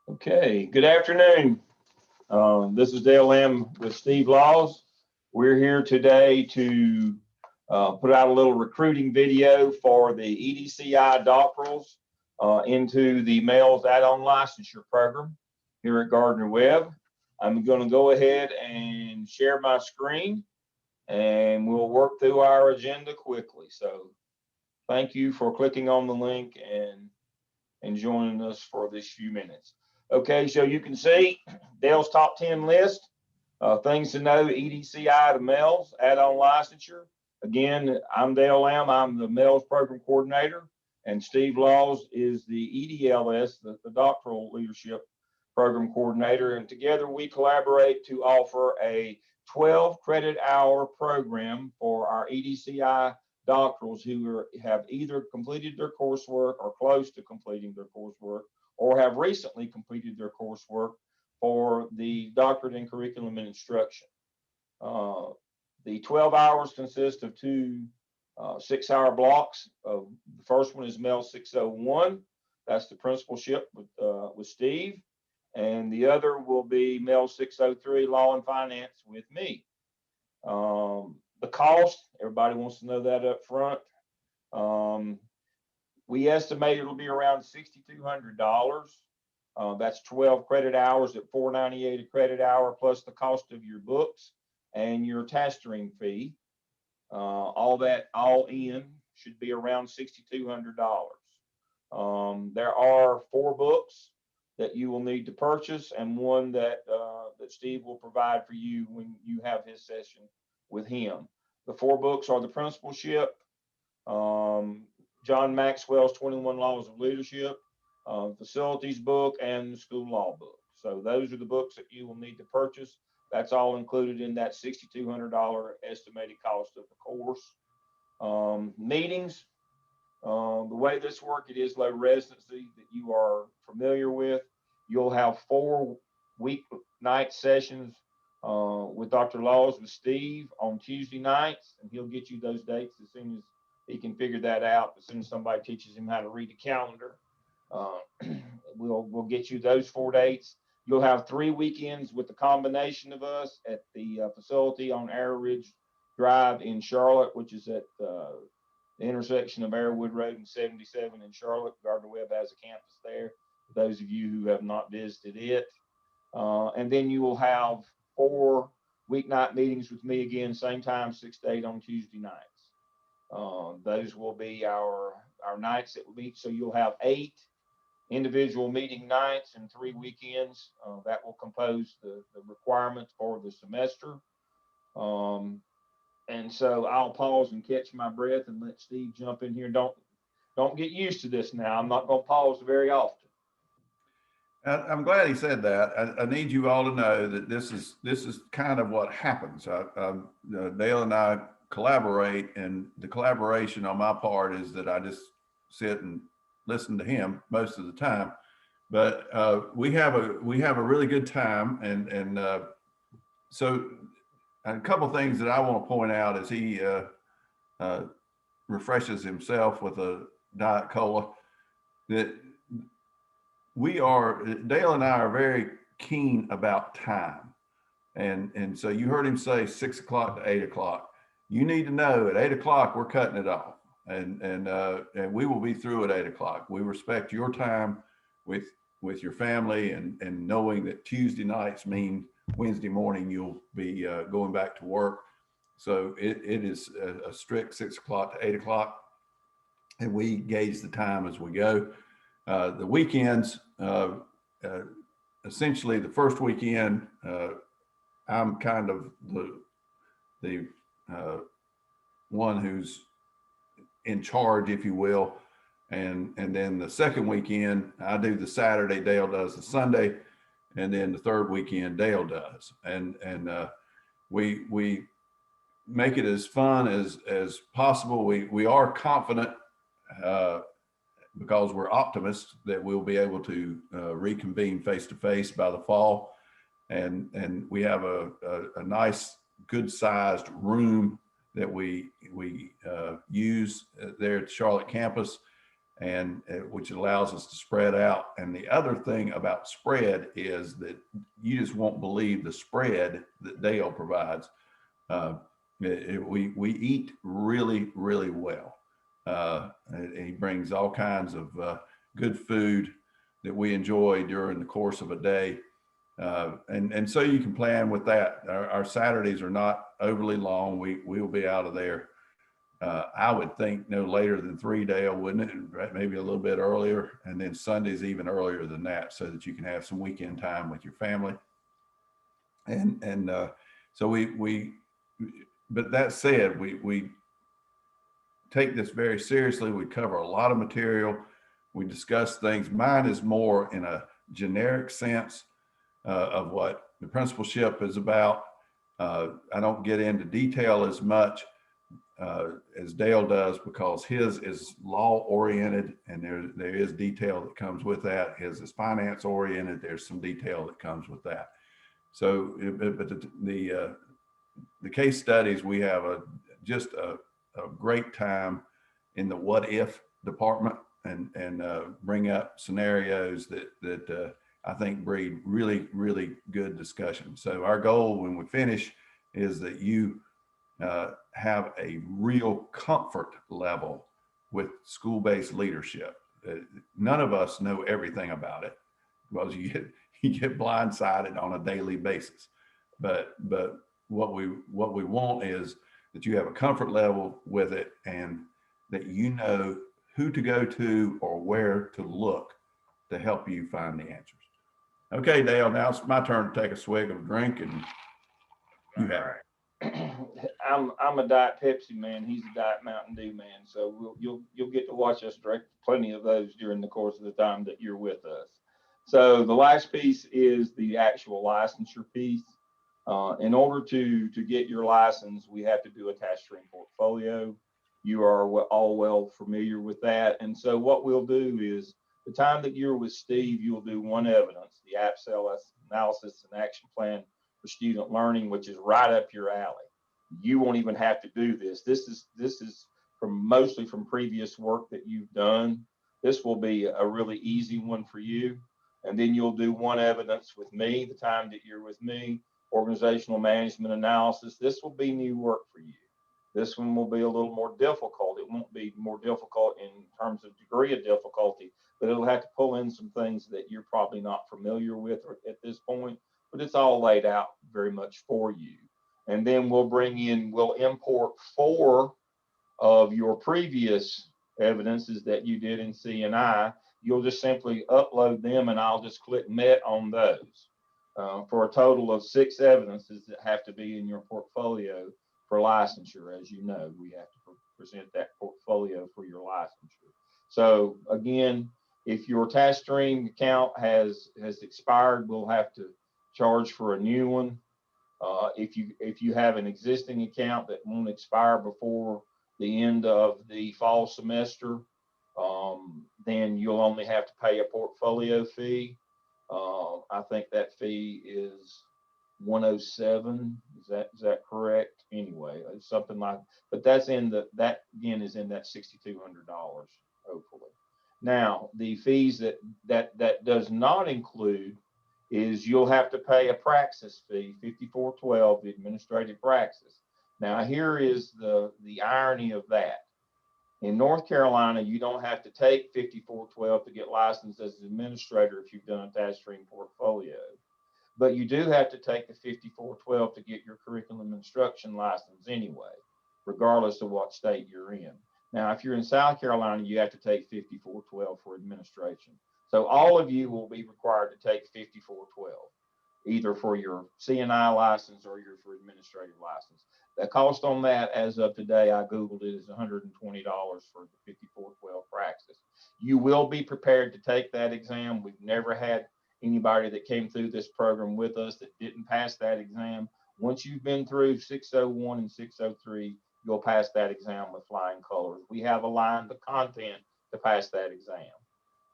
Okay, good afternoon. This is Dale Lamb with Steve Laws. We're here today to put out a little recruiting video for the EDCI doctorals into the MELS add-on licensure program here at Gardner Webb. I'm going to go ahead and share my screen and we'll work through our agenda quickly. So thank you for clicking on the link and joining us for this few minutes. Okay, so you can see Dale's top 10 list. Things to know, EDCI to MELS, add-on licensure. Again, I'm Dale Lamb. I'm the MELS program coordinator, and Steve Laws is the EDLS, the doctoral leadership program coordinator. And together we collaborate to offer a 12 credit hour program for our EDCI doctorals who have either completed their coursework or close to completing their coursework or have recently completed their coursework for the doctorate in curriculum and instruction. The 12 hours consist of two 6-hour blocks. The first one is MELS 601. That's the principalship with Steve. And the other will be MELS 603, Law and Finance with me. The cost, everybody wants to know that up front. We estimate it'll be around $6,200. That's 12 credit hours at $4.98 a credit hour, plus the cost of your books and your tastering fee. All in should be around $6,200. There are 4 books that you will need to purchase and one that Steve will provide for you when you have his session with him. The 4 books are the Principalship, John Maxwell's 21 Laws of Leadership, Facilities book, and the School Law book. So those are the books that you will need to purchase. That's all included in that $6,200 estimated cost of the course. Meetings, the way this works, it is low residency that you are familiar with. You'll have 4 weeknight sessions with Dr. Laws with Steve on Tuesday nights, and he'll get you those dates as soon as he can figure that out. As soon as somebody teaches him how to read a calendar, we'll get you those 4 dates. You'll have 3 weekends with the combination of us at the facility on Arrow Ridge Drive in Charlotte, which is at the intersection of Arrowwood Road and 77 in Charlotte. Gardner Webb has a campus there, for those of you who have not visited it. And then you will have 4 weeknight meetings with me again, same time, 6 to 8 on Tuesday nights. Those will be our nights that we meet. So you'll have 8 individual meeting nights and 3 weekends that will compose the requirements for the semester. And so I'll pause and catch my breath and let Steve jump in here. Don't get used to this now. I'm not going to pause very often. I'm glad he said that. I need you all to know that this is kind of what happens. Dale and I collaborate, and the collaboration on my part is that I just sit and listen to him most of the time. But we have a really good time, and so a couple of things that I want to point out as he refreshes himself with a Diet Cola, that Dale and I are very keen about time. And so you heard him say 6 o'clock to 8 o'clock. You need to know at 8 o'clock, we're cutting it off, and we will be through at 8 o'clock. We respect your time with your family, and knowing that Tuesday nights mean Wednesday morning, you'll be going back to work. So it is a strict 6 o'clock to 8 o'clock, and we gauge the time as we go. The weekends, essentially the first weekend, I'm kind of the one who's in charge, if you will. And then the second weekend, I do the Saturday, Dale does the Sunday, and then the third weekend Dale does. And we make it as fun as possible. We are confident because we're optimists that we'll be able to reconvene face-to-face by the fall. And we have a nice, good-sized room that we use there at the Charlotte campus. and which allows us to spread out. And the other thing about spread is that you just won't believe the spread that Dale provides. We eat really, really well. He brings all kinds of good food that we enjoy during the course of a day. And so you can plan with that. Our Saturdays are not overly long. We'll be out of there. I would think no later than 3, Dale, wouldn't it? Maybe a little bit earlier, and then Sundays even earlier than that, so that you can have some weekend time with your family. And so but that said, we take this very seriously. We cover a lot of material. We discuss things. Mine is more in a generic sense of what the principalship is about. I don't get into detail as much as Dale does, because his is law oriented, and there is detail that comes with that. His is finance oriented. There's some detail that comes with that. So, but the case studies, we have just a great time in the what if department, and bring up scenarios that I think breed really, really good discussion. So our goal when we finish is that you have a real comfort level with school-based leadership. None of us know everything about it, because you get blindsided on a daily basis. But what we want is that you have a comfort level with it, and that you know who to go to or where to look to help you find the answers. Okay, Dale, now it's my turn to take a swig of a drink, and you have it. I'm a Diet Pepsi man. He's a Diet Mountain Dew man. So you'll get to watch us drink plenty of those during the course of the time that you're with us. So the last piece is the actual licensure piece. In order to get your license, we have to do a task stream portfolio. You are all well familiar with that. And so what we'll do is, the time that you're with Steve, you'll do one evidence, the APSEL analysis and action plan for student learning, which is right up your alley. You won't even have to do this. This is mostly from previous work that you've done. This will be a really easy one for you. And then you'll do one evidence with me, the time that you're with me, organizational management analysis. This will be new work for you. This one will be a little more difficult. It won't be more difficult in terms of degree of difficulty, but it'll have to pull in some things that you're probably not familiar with at this point, but it's all laid out very much for you. And then we'll import 4 of your previous evidences that you did in C&I. You'll just simply upload them, and I'll just click Met on those for a total of 6 evidences that have to be in your portfolio for licensure. As you know, we have to present that portfolio for your licensure. So again, if your task stream account has expired, we'll have to charge for a new one. If you have an existing account that won't expire before the end of the fall semester, then you'll only have to pay a portfolio fee. I think that fee is $107. Is that correct? Anyway, it's something like, but that's that again is in that $6,200, hopefully. Now, the fees that does not include is you'll have to pay a praxis fee, $54.12, the administrative praxis. Now, here is the irony of that. In North Carolina, you don't have to take $54.12 to get licensed as an administrator if you've done a task stream portfolio. But you do have to take the $54.12 to get your curriculum instruction license anyway, regardless of what state you're in. Now, if you're in South Carolina, you have to take $54.12 for administration. So all of you will be required to take $54.12, either for your C&I license or your for administrative license. The cost on that, as of today, I Googled it, is $120 for the $54.12 praxis. You will be prepared to take that exam. We've never had anybody that came through this program with us that didn't pass that exam. Once you've been through 601 and 603, you'll pass that exam with flying colors. We have aligned the content to pass that exam.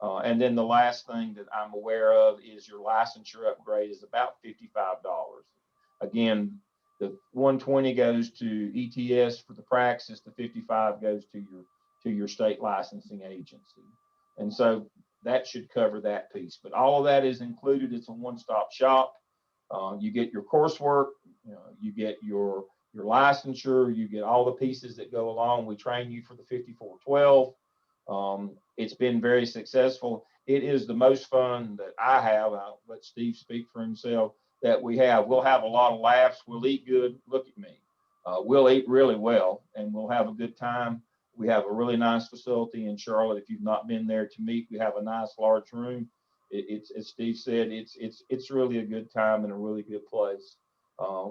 And then the last thing that I'm aware of is your licensure upgrade is about $55. Again, the $120 goes to ETS for the praxis, the $55 goes to your to your state licensing agency. And so that should cover that piece. But all of that is included. It's a one-stop shop. You get your coursework, you get your licensure, you get all the pieces that go along. We train you for the 5412. It's been very successful. It is the most fun that I have. I'll let Steve speak for himself, that we have. We'll have a lot of laughs. We'll eat good. Look at me. We'll eat really well, and we'll have a good time. We have a really nice facility in Charlotte. If you've not been there to meet, we have a nice large room. It's, as Steve said, it's really a good time and a really good place.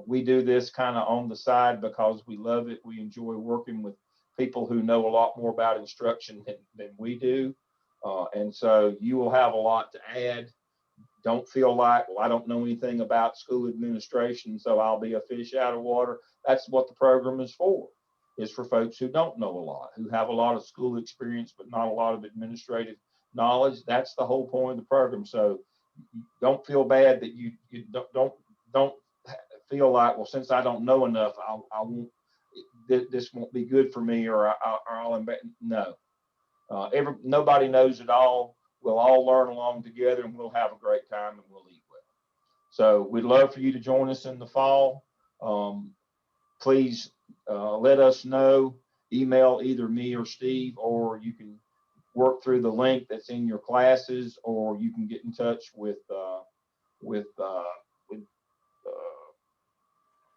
We do this kind of on the side because we love it. We enjoy working with people who know a lot more about instruction than we do. And so you will have a lot to add. Don't feel like, well, I don't know anything about school administration, so I'll be a fish out of water. That's what the program is for. Is for folks who don't know a lot, who have a lot of school experience, but not a lot of administrative knowledge. That's the whole point of the program. So don't feel bad that you don't feel like, well, since I don't know enough, I won't, this won't be good for me, or I'll embarrass. No, nobody knows it all. We'll all learn along together, and we'll have a great time, and we'll eat well. So we'd love for you to join us in the fall. Please let us know. Email either me or Steve, or you can work through the link that's in your classes, or you can get in touch with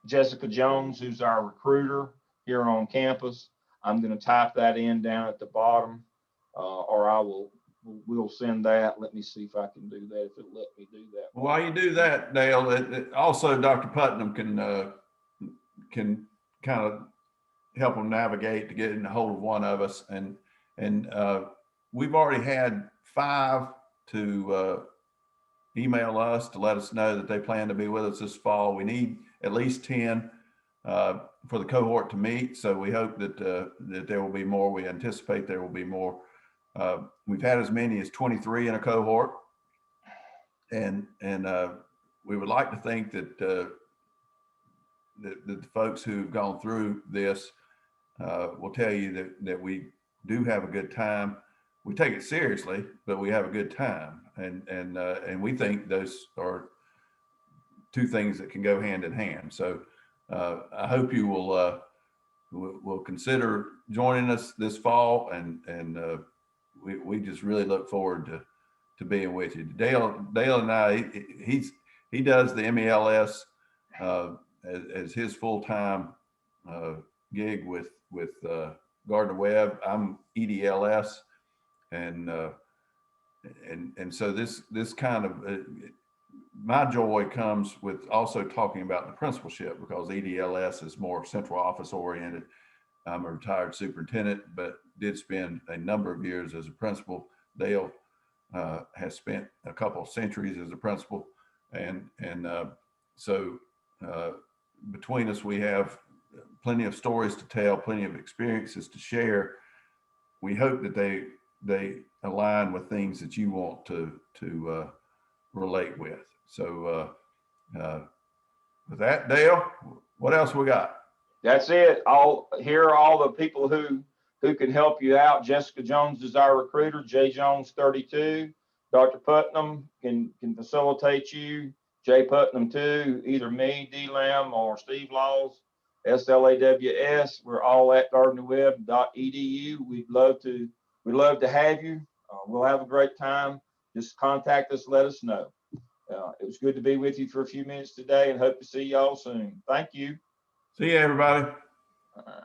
Jessica Jones, who's our recruiter here on campus. I'm going to type that in down at the bottom, or we'll send that. Let me see if I can do that, if it'll let me do that. While you do that, Dale, also Dr. Putnam can kind of help them navigate to get in a hold of one of us. And we've already had 5 to email us to let us know that they plan to be with us this fall. We need at least 10 for the cohort to meet. So we hope that there will be more. We anticipate there will be more. We've had as many as 23 in a cohort. And we would like to think that the folks who've gone through this will tell you that we do have a good time. We take it seriously, but we have a good time, and we think those are two things that can go hand in hand. So I hope you will consider joining us this fall, and we just really look forward to being with you. Dale and I, he does the MELS as his full-time gig with Gardner Webb. I'm EDLS, and so this kind of my joy comes with also talking about the principalship, because EDLS is more central office oriented. I'm a retired superintendent, but did spend a number of years as a principal. Dale has spent a couple of centuries as a principal, and so between us, we have plenty of stories to tell, plenty of experiences to share. We hope that they align with things that you want to relate with. So with that, Dale, what else we got? That's it. Here are all the people who can help you out. Jessica Jones is our recruiter. J Jones 32. Dr. Putnam can facilitate you. Jay Putnam too. Either me, D Lamb, or Steve Laws, SLAWS. We're all at gardnerwebb.edu. We'd love to have you. We'll have a great time. Just contact us. Let us know. It was good to be with you for a few minutes today, and hope to see y'all soon. Thank you. See you, everybody. All right.